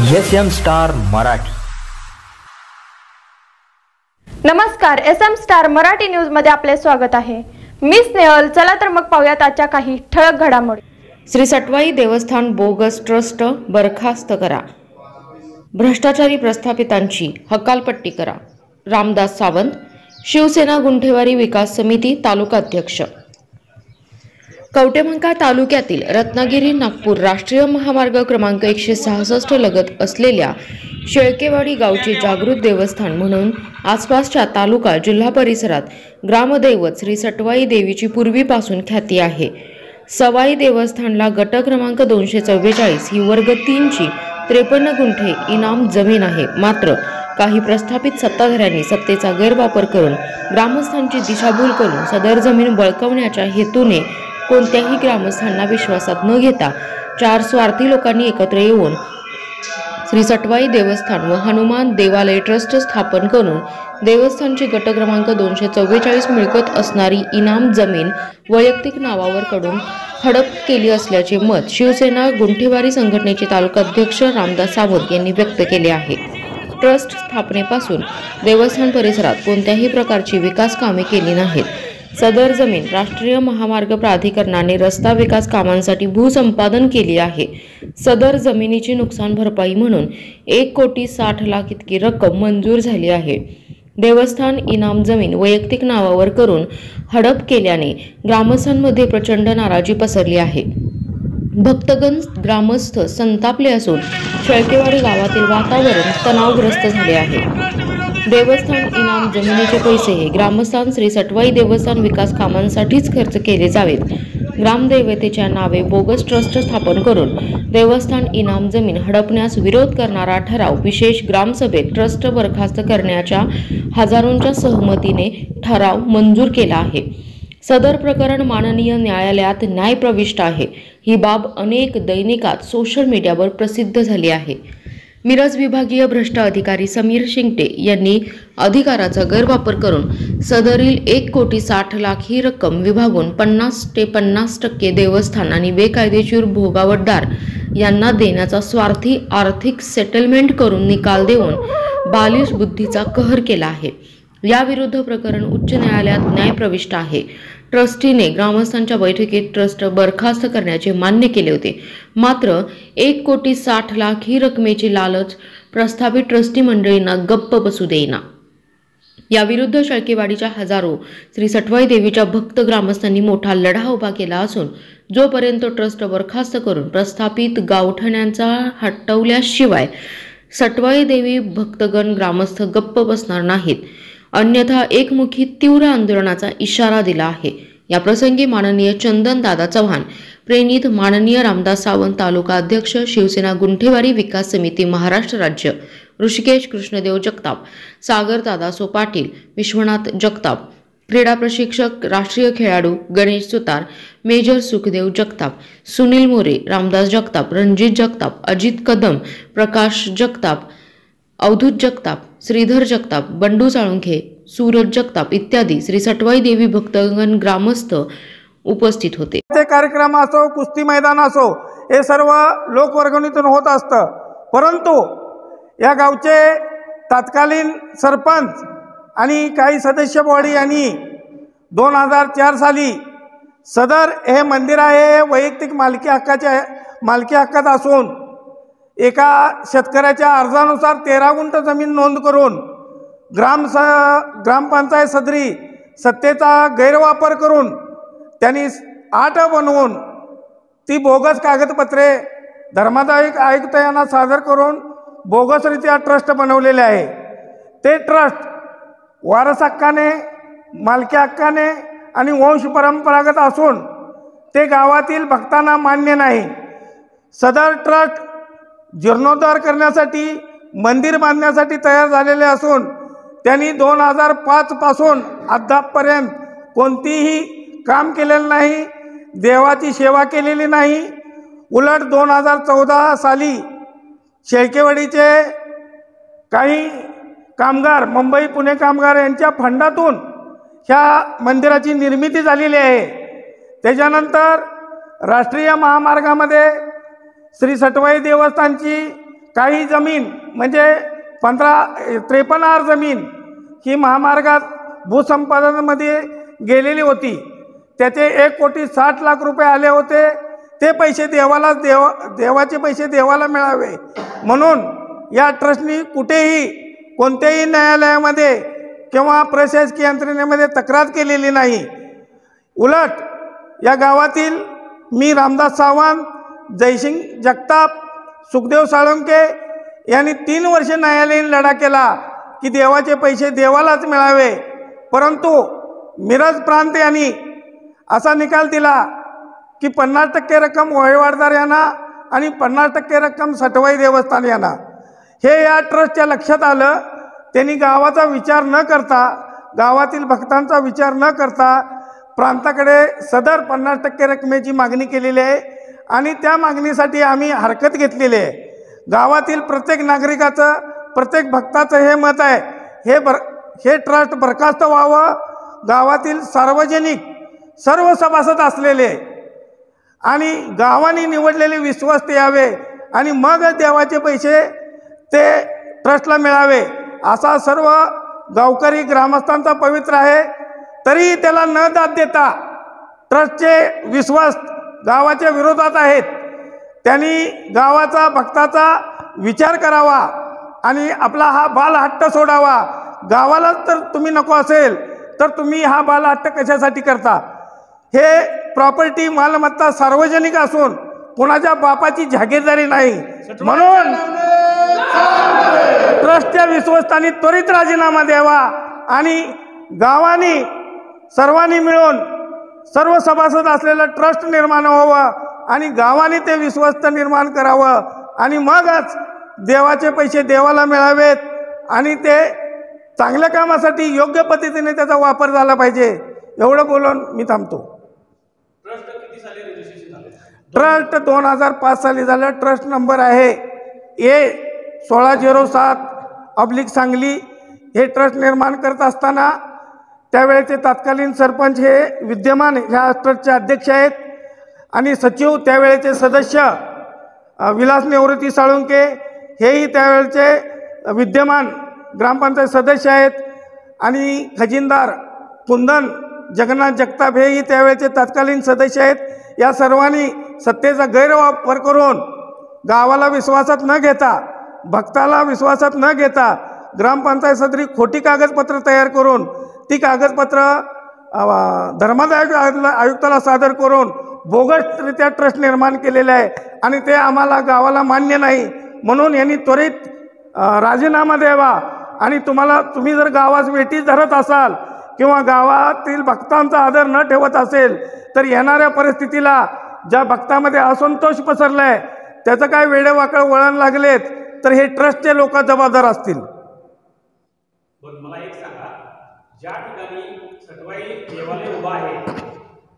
SM star Marathi. नमस्कार, SM star Marathi news मध्ये आपले स्वागत आहे। मी स्नेहल। चला तर मग पाहूयात आजच्या काही ठळक घडामोडी। श्री सटवाई देवस्थान बोगस ट्रस्ट बरखास्त करा, भ्रष्टाचारी प्रस्थापितांची हकालपट्टी करा। रामदास सावंत, शिवसेना गुंठेवारी विकास समिती तालुका अध्यक्ष। कवटेमंका तालुक्यातील रत्नागिरी नागपूर राष्ट्रीय महामार्ग क्रमांक 166 लगत असलेल्या शेळकेवाडी गावचे जागृत देवस्थान म्हणून आसपासच्या तालुका जिल्हा परिसरात ग्रामदैवत श्री सटवाई देवीची पूर्वीपासून ख्याती आहे। सवाई देवस्थानला गट क्रमांक 244 ही वर्ग 3 ची 53 गुंठे इनाम जमीन आहे। मात्र काही प्रस्थापित सत्ताधाऱ्यांनी सत्तेचा गैरवापर करून ग्रामस्थांची दिशाभूल करून सदर जमीन बळकावण्याच्या हेतूने कोणत्याही ग्रामस्थांना विश्वासात न घेता 4 स्वार्थी लोकांनी एकत्र येऊन श्री सटवाई देवस्थान व हनुमान देवालय ट्रस्ट स्थापन करून देवस्थानची गट क्रमांक 244 मिळकत असणारी इनाम जमीन वैयक्तिक नावावर कडून हडप केली असल्याचे मत शिवसेना गुंठेवारी संघटनेचे तालुका अध्यक्ष रामदास सावंत यांनी व्यक्त केले आहे। ट्रस्ट स्थापनेपासून देवस्थान परिसरात कोणत्याही प्रकारची विकास कामे केली नाहीत। सदर जमीन राष्ट्रीय महामार्ग प्राधिकरणाने रस्ता विकास कामांसाठी भूसंपादन केली आहे। सदर जमिनीची नुकसान भरपाई म्हणून 1,60,00,000 इतकी रक्कम मंजूर झाली आहे। देवस्थान इनाम जमीन वैयक्तिक नावावर करून हडप केल्याने ग्रामस्थांमध्ये प्रचंड नाराजी पसरली आहे। भक्तगण ग्रामस्थ संतापले असून शेळकेवाडी गावातील वातावरण तणावग्रस्त झाले आहे। देवस्थान इनाम जमिनीचे पैसे हे ग्रामस्थान श्री सटवाई देवस्थान विकास कामांसाठीच खर्च केले जावेत। ग्रामदैवतेच्या नावे बोगस ट्रस्ट स्थापन करून देवस्थान इनाम जमीन हडपण्यास विरोध करणारा ठराव विशेष ग्रामसभेत ट्रस्ट बरखास्त करण्याच्या हजारोंच्या सहमतीने ठराव मंजूर केला आहे। सदर प्रकरण माननीय न्यायालयात न्यायप्रविष्ट आहे। ही बाब अनेक दैनिकात सोशल मीडियावर प्रसिद्ध झाली आहे। मिरज विभागीय भ्रष्ट अधिकारी समीर शिंगटे यांनी अधिकाराचा गैरवापर करून सदरील 1,60,00,000 ही रक्कम विभागून 50% ते 50% देवस्थान आणि बेकायदेशीर भोगावतदार यांना देण्याचा स्वार्थी आर्थिक सेटलमेंट करून निकाल देऊन बालिश बुद्धीचा कहर केला आहे। याविरुद्ध प्रकरण उच्च न्यायालयात न्यायप्रविष्ट आहे। ट्रस्टीने ग्रामस्थांच्या बैठकीत ट्रस्ट बरखास्त करण्याचे मान्य केले होते। मात्र 1,60,00,000 ही रकमेची लालच प्रस्थापित ट्रस्टी मंडळींना गप्प बसू देईना। याविरुद्ध शेळकेवाडीच्या हजारो श्री सटवाई देवीच्या भक्त ग्रामस्थांनी मोठा लढा उभा केला असून जोपर्यंत ट्रस्ट बरखास्त करून प्रस्थापित गावठण्यांचा हटवल्याशिवाय सटवाई देवी भक्तगण ग्रामस्थ गप्प बसणार नाहीत, अन्यथा एकमुखी तीव्र आंदोलनाचा इशारा दिला आहे। या प्रसंगी माननीय चंदन दादा चव्हाण प्रेरित, माननीय रामदास सावंत तालुका अध्यक्ष शिवसेना गुंठेवारी विकास समिती महाराष्ट्र राज्य, ऋषिकेश कृष्णदेव जगताप, सागर दादासो पाटील, विश्वनाथ जगताप, क्रीडा प्रशिक्षक राष्ट्रीय खेळाडू गणेश सुतार, मेजर सुखदेव जगताप, सुनील मोरे, रामदास जगताप, रणजित जगताप, अजित कदम, प्रकाश जगताप, अवधूत जगताप, श्रीधर जगताप, बंडू साळुंखे, सूरज जगताप इत्यादी श्री सटवाई देवी भक्तगण ग्रामस्थ उपस्थित होते। कार्यक्रम असो, कुस्ती मैदान असो, हे सर्व लोकवर्गणीतून होत असतं। परंतु या गावचे तत्कालीन सरपंच आणि काही सदस्य बॉडी यांनी 2004 साली सदर हे मंदिर आहे वैयक्तिक मालकी हक्कात असून एका शेतकऱ्याच्या अर्जानुसार 13 गुंठ जमीन नोंद करून ग्रामपंचायत सदरी सत्तेचा गैरवापर करून त्यांनी 8 बनवून ती बोगस कागदपत्रे धर्मादाय आयुक्त यांना सादर करून बोगसरित्या ट्रस्ट बनवलेले आहे। ते ट्रस्ट वारस हक्काने, मालकी हक्काने आणि वंश परंपरागत असून ते गावातील भक्तांना मान्य नाही। सदर ट्रस्ट जीर्णोद्धार करण्यासाठी मंदिर बांधण्यासाठी तयार झालेले असून त्यांनी 2005 पासून अद्यापपर्यंत कोणतीही काम केलेलं नाही, देवाची सेवा केलेली नाही। उलट 2014 साली शेळकेवाडीचे काही कामगार, मुंबई पुणे कामगार यांच्या फंडातून ह्या मंदिराची निर्मिती झालेली आहे। त्याच्यानंतर राष्ट्रीय महामार्गामध्ये श्री सटवाई देवस्थानची काही जमीन म्हणजे 53 जमीन ही महामार्गात भूसंपादनामध्ये गेलेली होती. त्याचे 1,60,00,000 रुपये आले होते. ते पैसे देवाचे पैसे देवाला मिळावे म्हणून या ट्रस्टनी कुठेही कोणत्याही न्यायालयामध्ये किंवा प्रशासकीय यंत्रणेमध्ये तक्रार केलेली नाही. उलट या गावातील मी रामदास सावंत, जयसिंग जगताप, सुखदेव साळुंके यांनी 3 वर्षे न्यायालयीन लढा केला की देवाचे पैसे देवालाच मिळावे. परंतु मिरज प्रांत यांनी असा निकाल दिला की 50% रक्कम वहिवाटदार यांना आणि 50% रक्कम सटवाई देवस्थान यांना. हे या ट्रस्टच्या लक्षात आलं. त्यांनी गावाचा विचार न करता, गावातील भक्तांचा विचार न करता प्रांताकडे सदर 50% रकमेची मागणी केलेली आहे आणि त्या मागणीसाठी आम्ही हरकत घेतलेली आहे. गावातील प्रत्येक नागरिकाचं, प्रत्येक भक्ताचं हे मत आहे, हे ट्रस्ट बरखास्त व्हावं. गावातील सार्वजनिक सर्व सभासद असलेले आणि गावाने निवडलेले विश्वस्त यावे आणि मग देवाचे पैसे ते ट्रस्टला मिळावे असा सर्व गावकरी ग्रामस्थांचा पवित्र आहे. तरी त्याला न दाद देता ट्रस्टचे विश्वास गावाच्या विरोधात आहेत. त्यांनी गावाचा, भक्ताचा विचार करावा आणि आपला हा बालहट्ट सोडावा. गावालाच तर तुम्ही नको असेल तर तुम्ही हा बालहट्ट कशासाठी करता? हे प्रॉपर्टी मालमत्ता सार्वजनिक असून कोणाच्या बापाची जागीरदारी नाही. म्हणून ट्रस्टच्या विश्वस्तांनी त्वरित राजीनामा द्यावा आणि गावाने सर्वांनी मिळून सर्व सभासद असलेलं ट्रस्ट निर्माण व्हावं आणि गावाने ते विश्वस्त निर्माण करावं आणि मगच देवाचे पैसे देवाला मिळावेत आणि ते चांगल्या कामासाठी योग्य पद्धतीने त्याचा वापर झाला पाहिजे. एवढं बोलून मी थांबतो. ट्रस्ट 2005 साली झालं. ट्रस्ट नंबर आहे A1607 सांगली. हे ट्रस्ट निर्माण करत असताना त्यावेळेचे तत्कालीन सरपंच हे विद्यमान ह्या ट्रस्टचे अध्यक्ष आहेत आणि सचिव त्यावेळेचे सदस्य विलास निवृत्ती साळुंके हेही त्यावेळेचे विद्यमान ग्रामपंचायत सदस्य आहेत आणि खजिनदार कुंदन जगन्नाथ जगताप हेही त्यावेळेचे तत्कालीन सदस्य आहेत. या सर्वांनी सत्तेचा गैरवापर करून गावाला विश्वासात न घेता, भक्ताला विश्वासात न घेता ग्रामपंचायत सदरी खोटी कागदपत्र तयार करून ती कागदपत्र धर्मादाय आयुक्ताला सादर करून बोगसरित्या ट्रस्ट निर्माण केलेले आहे आणि ते आम्हाला गावाला मान्य नाही. म्हणून यांनी त्वरित राजीनामा द्यावा आणि तुम्ही जर गावास वेठीस धरत असाल किंवा गावातील भक्तांचा आदर न ठेवत असेल तर येणाऱ्या परिस्थितीला ज्या भक्तामध्ये असंतोष पसरला आहे त्याचं काय वेडेवाकड वळण लागलेत तर हे ट्रस्टचे लोक जबाबदार असतील. मला एक सांगा, ज्या ठिकाणी सटवाई देवालय उभा आहे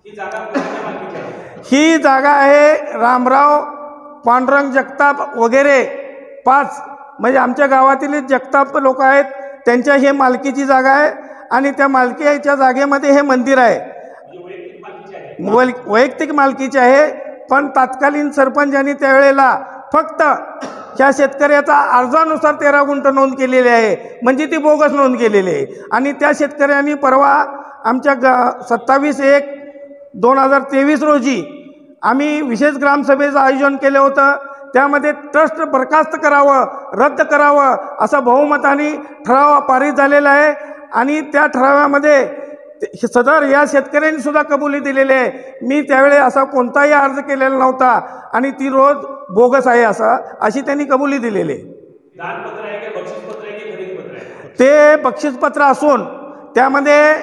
ही जागा कोणाच्या मालकीची आहे? ही जागा आहे रामराव पांडुरंग जगताप वगैरे 5 म्हणजे आमच्या गावातील जगताप लोक आहेत त्यांच्या हे मालकीची जागा आहे आणि त्या मालकीच्या जागेमध्ये हे मंदिर आहे. वैयक्तिक मालकीचे आहे. पण तत्कालीन सरपंचांनी त्यावेळेला फक्त त्या शेतकऱ्याचा अर्जानुसार 13 गुंठ नोंद केलेली आहे म्हणजे ती बोगस नोंद केलेली आहे. आणि त्या शेतकऱ्यांनी परवा आमच्या 27/1/2023 रोजी आम्ही विशेष ग्रामसभेचं आयोजन केलं होतं. त्यामध्ये ट्रस्ट बरखास्त करावं, रद्द करावं असा बहुमताने ठराव पारित झालेला आहे आणि त्या ठरावामध्ये सदर या शेतकऱ्यांनी सुद्धा कबुली दिलेली आहे. मी त्यावेळी असा कोणताही अर्ज केलेला नव्हता आणि ती रोज बोगस आहे अशी त्यांनी कबुली दिलेली आहे. दानपत्र आहे की बक्षीसपत्र आहे की खरेदीपत्र आहे? ते बक्षीसपत्र असून त्यामध्ये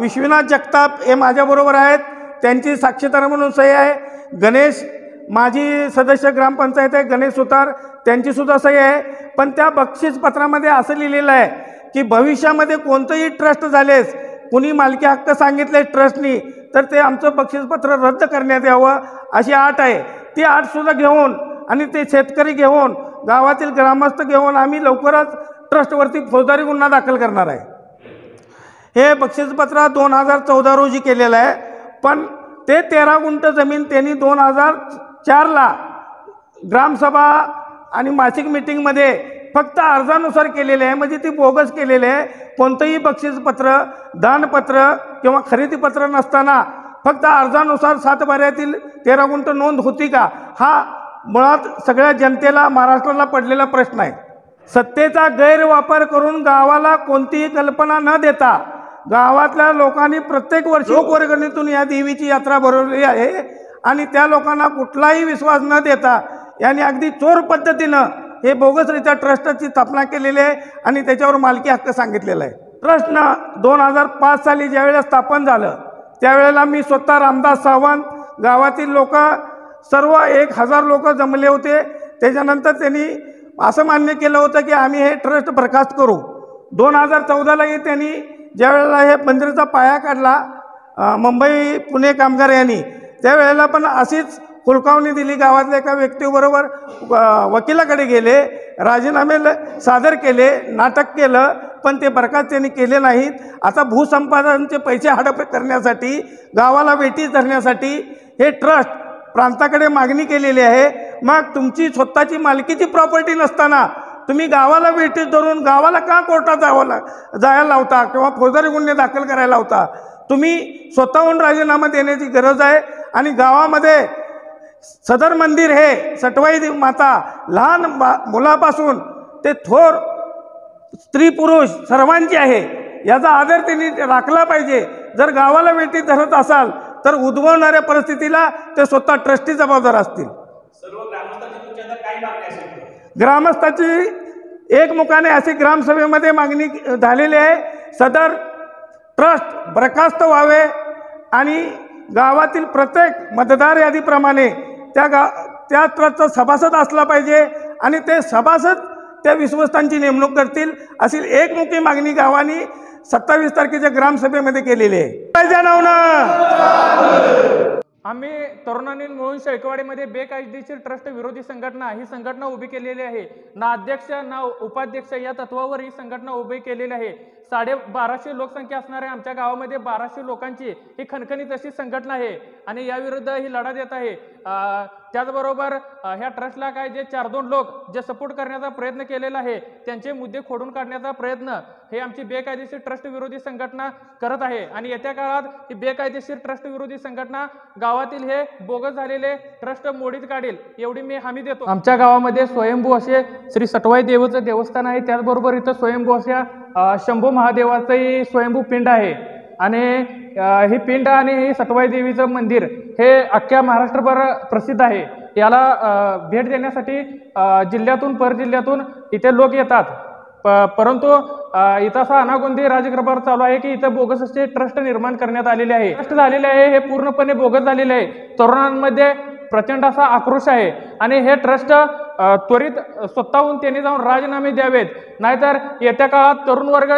विश्वनाथ जगताप हे माझ्याबरोबर आहेत, त्यांची साक्षीदार म्हणून सही आहे. गणेश माजी सदस्य ग्रामपंचायत आहे गणेश सुतार, त्यांचीसुद्धा सही आहे. पण त्या बक्षीसपत्रामध्ये असं लिहिलेलं आहे की भविष्यामध्ये कोणतंही ट्रस्ट झालेस, कुणी मालकी हक्क सांगितले ट्रस्टनी तर ते आमचं बक्षीसपत्र रद्द करण्यात यावं अशी अट आहे. ती अटसुद्धा घेऊन आणि ते शेतकरी घेऊन गावातील ग्रामस्थ घेऊन आम्ही लवकरच ट्रस्टवरती फौजदारी गुन्हा दाखल करणार आहे. हे बक्षीसपत्र 2014 रोजी केलेलं आहे. पण ते 13 गुंठ जमीन त्यांनी 2004ला ग्रामसभा आणि मासिक मीटिंगमध्ये फक्त अर्जानुसार केलेले आहे, म्हणजे ती बोगस केलेले आहे. कोणतंही बक्षीसपत्र, दानपत्र किंवा खरेदीपत्र नसताना फक्त अर्जानुसार 7 बाऱ्यातील 13 गुंठ नोंद होती का, हा मुळात सगळ्या जनतेला, महाराष्ट्राला पडलेला प्रश्न आहे. सत्तेचा गैरवापर करून गावाला कोणतीही कल्पना न देता गावातल्या लोकांनी प्रत्येक वर्षी लोकवर्गणीतून या देवीची यात्रा भरवली आहे आणि त्या लोकांना कुठलाही विश्वास न देता यांनी अगदी चोर पद्धतीनं हे बोगसरित्या ट्रस्टची स्थापना केलेली आहे आणि त्याच्यावर मालकी हक्क सांगितलेला आहे. ट्रस्टनं 2005 साली ज्यावेळेला स्थापन झालं त्यावेळेला मी स्वतः रामदास सावंत, गावातील लोक, सर्व 1000 लोक जमले होते. त्याच्यानंतर त्यांनी असं मान्य केलं होतं की आम्ही हे ट्रस्ट बरखास्त करू. 2014लाही त्यांनी ज्यावेळेला हे मंदिराचा पाया काढला मुंबई पुणे कामगार यांनी, त्यावेळेला पण अशीच हुलकावणी दिली. गावातल्या एका व्यक्तीबरोबर वकिलाकडे गेले, राजीनामे सादर केले, नाटक केलं, पण ते बरखास्त त्यांनी केले नाहीत. आता भूसंपादनाचे पैसे हडप करण्यासाठी, गावाला वेठीस धरण्यासाठी हे ट्रस्ट प्रांताकडे मागणी केलेली आहे. मग तुमची स्वतःची मालकीची प्रॉपर्टी नसताना तुम्ही गावाला वेठीस धरून गावाला का कोर्टात जायला लावता किंवा फौजदारी गुन्हे दाखल करायला लावता? तुम्ही स्वतःहून राजीनामा देण्याची गरज आहे. आणि गावामध्ये सदर मंदिर हे सटवाई माता लहान मुलापासून ते थोर स्त्री पुरुष सर्वांची आहे, याचा आदर त्यांनी राखला पाहिजे. जर गावाला वेठीस धरत असाल तर उद्भवणाऱ्या परिस्थितीला ते स्वतः ट्रस्टी जबाबदार असतील. सर्व ग्रामस्थांची तुमच्या काय मागणी असेल? ग्रामस्थाची एकमुखाने अशी ग्रामसभेमध्ये मागणी झालेली आहे, सदर ट्रस्ट बरखास्त व्हावे आणि गावातील प्रत्येक मतदार यादीप्रमाणे त्या ट्रस्टचा सभासद असला पाहिजे आणि ते सभासद त्या विश्वस्तांची नेमणूक करतील, अशी एकमुखी मागणी गावाने 27 तारखेच्या ग्रामसभेमध्ये केलेली आहे. आम्ही तरुणांनी मिळून शेळकेवाडीमध्ये बेकायदेशीर ट्रस्ट विरोधी संघटना ही संघटना उभी केलेली आहे. ना अध्यक्ष ना उपाध्यक्ष या तत्वावर ही संघटना उभी केलेली आहे. 1250 लोकसंख्या असणाऱ्या आमच्या गावामध्ये 1200 लोकांची ही खणखणीत अशी संघटना आहे आणि याविरुद्ध ही लढा देत आहे. त्याचबरोबर ह्या ट्रस्टला काय जे 4-2 लोक जे सपोर्ट करण्याचा प्रयत्न केलेला आहे त्यांचे मुद्दे खोडून काढण्याचा प्रयत्न हे आमची बेकायदेशीर ट्रस्ट विरोधी संघटना करत आहे. आणि येत्या काळात ही बेकायदेशीर ट्रस्ट विरोधी संघटना गावातील हे बोगस झालेले ट्रस्ट मोडीत काढेल एवढी मी हमी देतो. आमच्या गावामध्ये स्वयंभू असे श्री सटवाई देवीचं देवस्थान आहे. त्याचबरोबर इथं स्वयंभू अशा शंभू महादेवाचंही स्वयंभू पिंड आहे आणि ही पिंड आणि ही सटवाई देवीचं मंदिर हे अख्ख्या महाराष्ट्रभर प्रसिद्ध आहे. याला भेट देण्यासाठी जिल्ह्यातून परजिल्ह्यातून इथे लोक येतात. परंतु इथं असा अनागोंदी राजकारभार चालू आहे की इथं बोगस असे ट्रस्ट निर्माण करण्यात आलेले आहे. ट्रस्ट झालेले आहे हे पूर्णपणे बोगस झालेले आहे. तरुणांमध्ये प्रचंड असा आक्रोश आहे आणि हे ट्रस्ट त्वरित स्वतःहून त्यांनी जाऊन राजीनामे द्यावेत, नाहीतर येत्या काळात तरुण वर्ग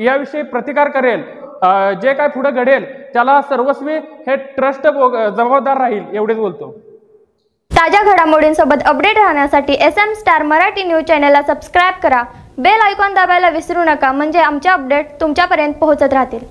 याविषयी प्रतिकार करेल. जे काय पुढे घडेल त्याला सर्वस्वी हे ट्रस्ट जबाबदार राहील एवढेच बोलतो. ताज्या घडामोडींसोबत अपडेट राहण्यासाठी SM स्टार मराठी न्यूज चॅनलला सबस्क्राईब करा. बेल आयकॉन दाबायला विसरू नका, म्हणजे आमचे अपडेट तुमच्यापर्यंत पोहोचत राहतील.